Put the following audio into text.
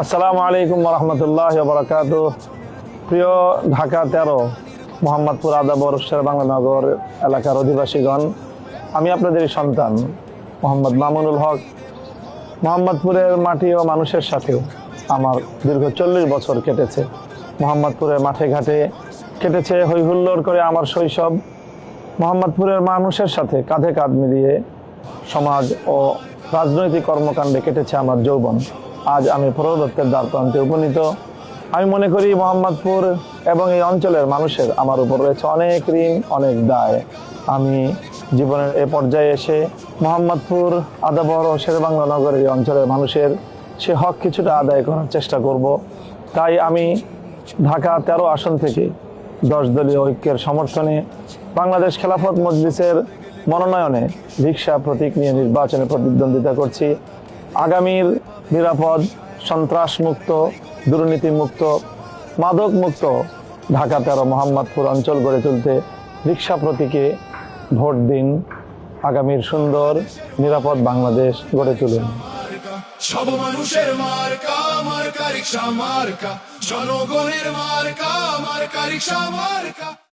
আসসালামু আলাইকুম রহমতুল্লাহ বারাকাতুহু। প্রিয় ঢাকা 13 মোহাম্মদপুর আদাবর শেরেবাংলা এলাকার অধিবাসীগণ, আমি আপনাদেরই সন্তান মোহাম্মদ মামুনুল হক। মোহাম্মদপুরের মাটি ও মানুষের সাথেও আমার দীর্ঘ 40 বছর কেটেছে। মোহাম্মদপুরের মাঠে ঘাটে কেটেছে হই হুল্লোড় করে আমার শৈশব। মোহাম্মদপুরের মানুষের সাথে কাঁধে কাঁধ মিলিয়ে সমাজ ও রাজনৈতিক কর্মকাণ্ডে কেটেছে আমার যৌবন। আজ আমি প্রৌঢ়ত্বের দ্বারপ্রান্তে উপনীত। আমি মনে করি মোহাম্মদপুর এবং এই অঞ্চলের মানুষের আমার উপর রয়েছে অনেক ঋণ, অনেক দায়। আমি জীবনের এ পর্যায়ে এসে মোহাম্মদপুর, আদাবর ও শেরেবাংলা নগরের এই অঞ্চলের মানুষের সে হক কিছুটা আদায় করার চেষ্টা করব। তাই আমি ঢাকা 13 আসন থেকে 10 দলীয় ঐক্যের সমর্থনে বাংলাদেশ খেলাফত মজলিসের মনোনয়নে রিকশা প্রতীক নিয়ে নির্বাচনে প্রতিদ্বন্দ্বিতা করছি। আগামীর নিরাপদ, সন্ত্রাসমুক্ত, দুর্নীতিমুক্ত, মাদকমুক্ত ঢাকা 13 মোহাম্মদপুর অঞ্চল গড়ে তুলতে রিকশা প্রতীকে ভোট দিন। আগামীর সুন্দর নিরাপদ বাংলাদেশ গড়ে তুলুন। সব মানুষের মার্কা, মার্কা রিকশা মার্কা, জনগণের মার্কা, মার্কা রিকশা মার্কা।